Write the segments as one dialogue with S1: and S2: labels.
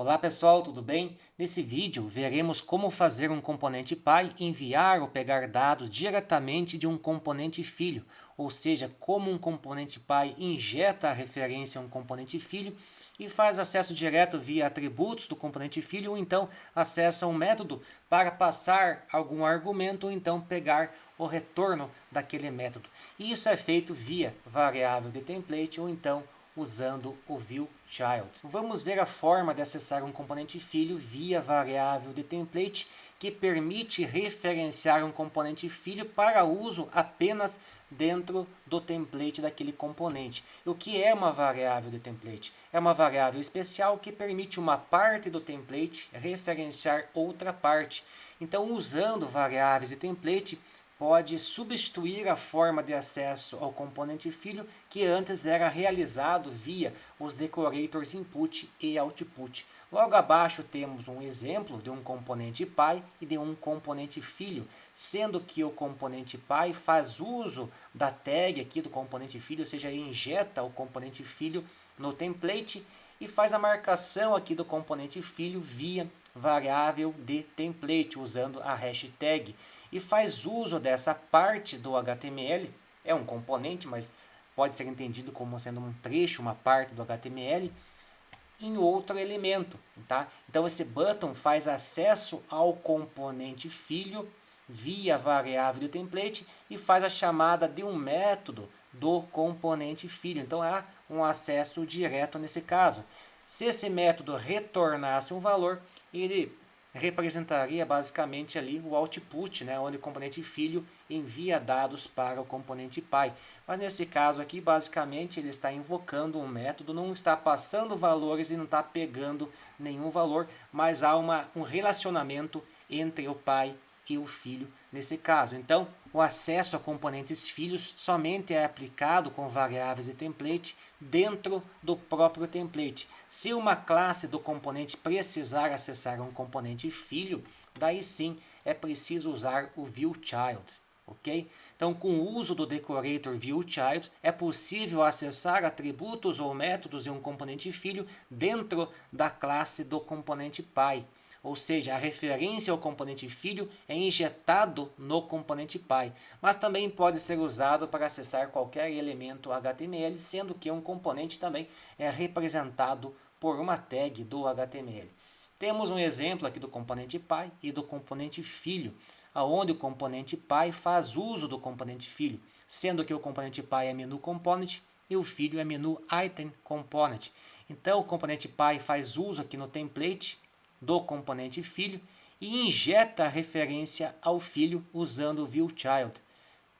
S1: Olá pessoal, tudo bem? Nesse vídeo veremos como fazer um componente pai enviar ou pegar dados diretamente de um componente filho, ou seja, como um componente pai injeta a referência a um componente filho e faz acesso direto via atributos do componente filho, ou então acessa um método para passar algum argumento ou então pegar o retorno daquele método. E isso é feito via variável de template ou então usando o viewChild. Vamos ver a forma de acessar um componente filho via variável de template que permite referenciar um componente filho para uso apenas dentro do template daquele componente. O que é uma variável de template? É uma variável especial que permite uma parte do template referenciar outra parte. Então, usando variáveis de template, pode substituir a forma de acesso ao componente filho que antes era realizado via os decorators input e output. Logo abaixo temos um exemplo de um componente pai e de um componente filho, sendo que o componente pai faz uso da tag aqui do componente filho, ou seja, injeta o componente filho no template e faz a marcação aqui do componente filho via variável de template, usando a hashtag, e faz uso dessa parte do HTML, é um componente, mas pode ser entendido como sendo um trecho, uma parte do HTML, em outro elemento, tá? Então esse button faz acesso ao componente filho via variável do template e faz a chamada de um método do componente filho. Então há um acesso direto nesse caso. Se esse método retornasse um valor, ele representaria basicamente ali o output, né, onde o componente filho envia dados para o componente pai. Mas nesse caso aqui, basicamente, ele está invocando um método, não está passando valores e não está pegando nenhum valor, mas há um relacionamento entre o pai e o filho nesse caso. Então, o acesso a componentes filhos somente é aplicado com variáveis de template dentro do próprio template. Se uma classe do componente precisar acessar um componente filho, daí sim é preciso usar o viewChild. Ok? Então, com o uso do decorator viewChild, é possível acessar atributos ou métodos de um componente filho dentro da classe do componente pai. Ou seja, a referência ao componente filho é injetado no componente pai, mas também pode ser usado para acessar qualquer elemento HTML, sendo que um componente também é representado por uma tag do HTML. Temos um exemplo aqui do componente pai e do componente filho, aonde o componente pai faz uso do componente filho, sendo que o componente pai é menu component e o filho é menu item component. Então o componente pai faz uso aqui no template do componente filho e injeta a referência ao filho usando o viewChild.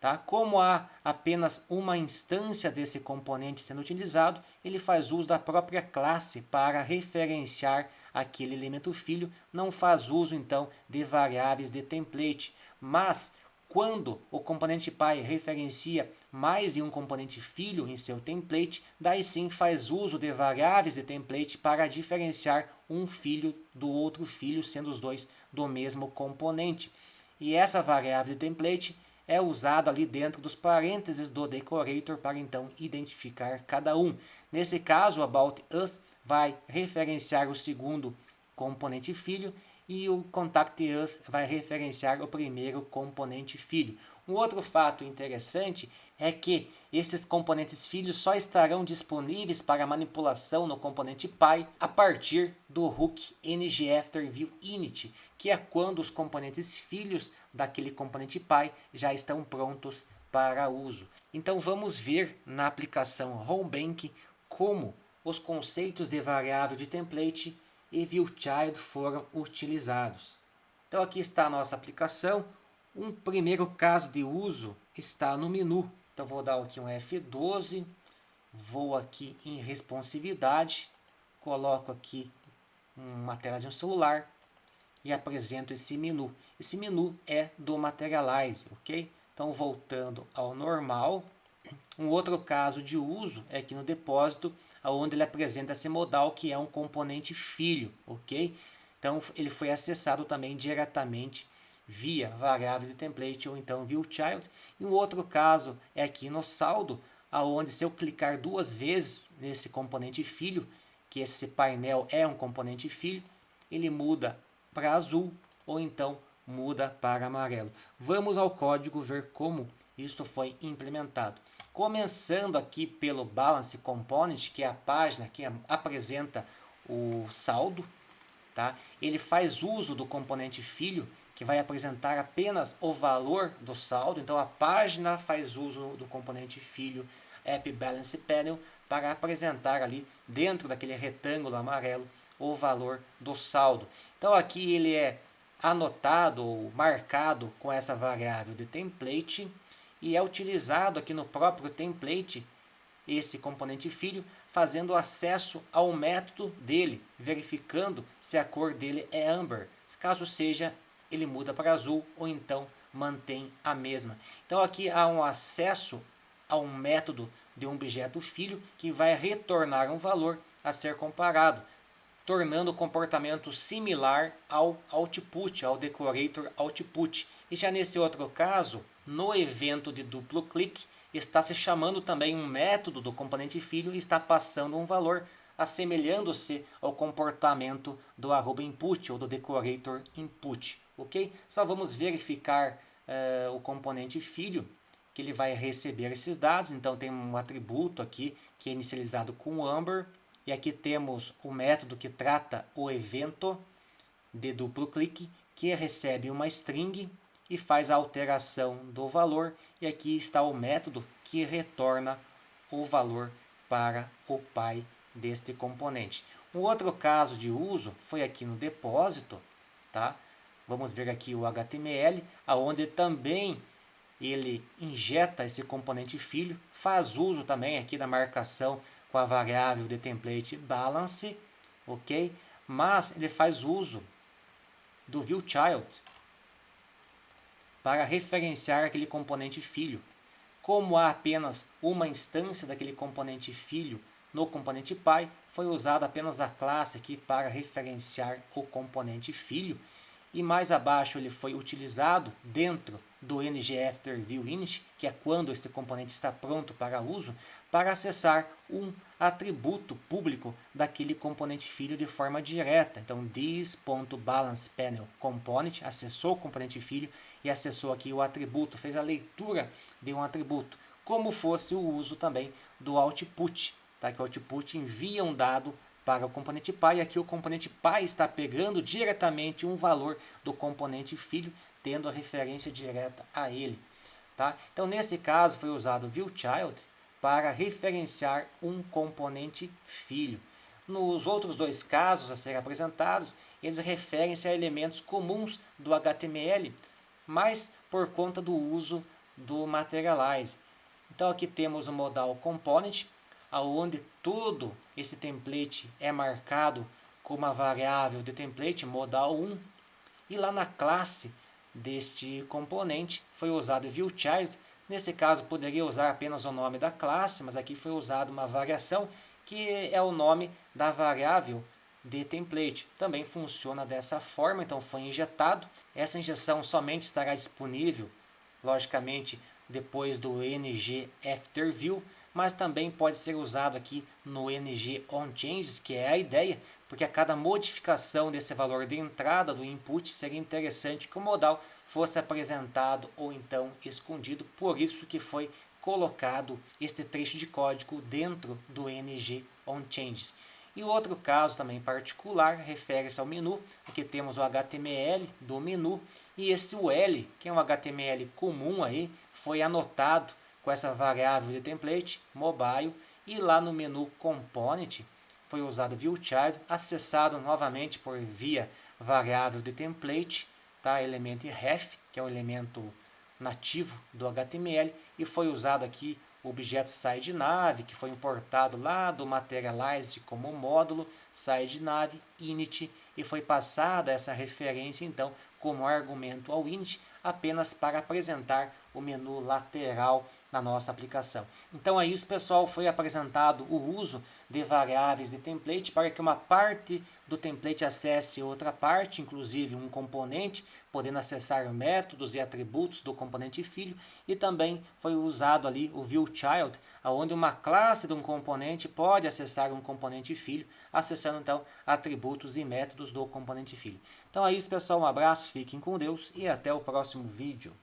S1: Tá? Como há apenas uma instância desse componente sendo utilizado, ele faz uso da própria classe para referenciar aquele elemento filho, não faz uso então de variáveis de template, mas quando o componente pai referencia mais de um componente filho em seu template, daí sim faz uso de variáveis de template para diferenciar um filho do outro filho, sendo os dois do mesmo componente. E essa variável de template é usada ali dentro dos parênteses do decorator para então identificar cada um. Nesse caso, o about us vai referenciar o segundo componente filho e o contact us vai referenciar o primeiro componente filho. Um outro fato interessante é que esses componentes filhos só estarão disponíveis para manipulação no componente pai a partir do hook ngAfterViewInit, que é quando os componentes filhos daquele componente pai já estão prontos para uso. Então vamos ver na aplicação HomeBank como os conceitos de variável de template e viewChild foram utilizados. Então aqui está a nossa aplicação. Um primeiro caso de uso está no menu. Então vou dar aqui um F12, vou aqui em responsividade, coloco aqui uma tela de um celular e apresento esse menu. Esse menu é do Materialize, ok? Então voltando ao normal, um outro caso de uso é aqui no depósito, onde ele apresenta esse modal que é um componente filho, ok? Então ele foi acessado também diretamente via variável de template ou então viewChild. E um outro caso é aqui no saldo, aonde se eu clicar duas vezes nesse componente filho, que esse painel é um componente filho, ele muda para azul ou então muda para amarelo. Vamos ao código ver como isto foi implementado. Começando aqui pelo Balance Component, que é a página que apresenta o saldo, tá? Ele faz uso do componente filho, que vai apresentar apenas o valor do saldo. Então a página faz uso do componente filho App Balance Panel para apresentar ali dentro daquele retângulo amarelo o valor do saldo. Então aqui ele é anotado ou marcado com essa variável de template e é utilizado aqui no próprio template esse componente filho, fazendo acesso ao método dele, verificando se a cor dele é amber. Caso seja, ele muda para azul ou então mantém a mesma. Então aqui há um acesso a um método de um objeto filho que vai retornar um valor a ser comparado, tornando o comportamento similar ao output, ao decorator output. E já nesse outro caso, no evento de duplo clique, está se chamando também um método do componente filho e está passando um valor, assemelhando-se ao comportamento do @input ou do decorator input, ok? Só vamos verificar o componente filho, que ele vai receber esses dados. Então tem um atributo aqui que é inicializado com amber, e aqui temos o método que trata o evento de duplo clique, que recebe uma string e faz a alteração do valor. E aqui está o método que retorna o valor para o pai deste componente. Um outro caso de uso foi aqui no depósito, tá? Vamos ver aqui o HTML, aonde também ele injeta esse componente filho, faz uso também aqui da marcação com a variável de template balance, ok? Mas ele faz uso do viewChild para referenciar aquele componente filho. Como há apenas uma instância daquele componente filho no componente pai, foi usada apenas a classe aqui para referenciar o componente filho. E mais abaixo ele foi utilizado dentro do ngAfterViewInit, que é quando este componente está pronto para uso, para acessar um atributo público daquele componente filho de forma direta. Então, this.balancePanelComponent acessou o componente filho e acessou aqui o atributo, fez a leitura de um atributo, como fosse o uso também do output, tá? Que o output envia um dado para o componente pai, e aqui o componente pai está pegando diretamente um valor do componente filho, tendo a referência direta a ele. Tá? Então, nesse caso, foi usado o viewChild para referenciar um componente filho. Nos outros dois casos a serem apresentados, eles referem-se a elementos comuns do HTML, mas por conta do uso do Materialize. Então, aqui temos o modal component, aonde todo esse template é marcado com uma variável de template modal 1, e lá na classe deste componente foi usado o viewChild. Nesse caso poderia usar apenas o nome da classe, mas aqui foi usada uma variação que é o nome da variável de template. Também funciona dessa forma, então foi injetado. Essa injeção somente estará disponível, logicamente, depois do ngAfterView, mas também pode ser usado aqui no ngOnChanges, que é a ideia, porque a cada modificação desse valor de entrada do input seria interessante que o modal fosse apresentado ou então escondido, por isso que foi colocado este trecho de código dentro do ngOnChanges. E o outro caso também particular refere-se ao menu. Aqui temos o HTML do menu e esse UL, que é um HTML comum aí, foi anotado com essa variável de template mobile, e lá no menu component foi usado viewChild, acessado novamente por via variável de template, tá? Elemento ref, que é um elemento nativo do HTML, e foi usado aqui o objeto sideNav, que foi importado lá do Materialize como módulo sideNav init, e foi passada essa referência então como argumento ao init, apenas para apresentar o menu lateral na nossa aplicação. Então é isso, pessoal, foi apresentado o uso de variáveis de template para que uma parte do template acesse outra parte, inclusive um componente, podendo acessar métodos e atributos do componente filho, e também foi usado ali o viewChild, onde uma classe de um componente pode acessar um componente filho, acessando então atributos e métodos do componente filho. Então é isso, pessoal, um abraço, fiquem com Deus e até o próximo vídeo.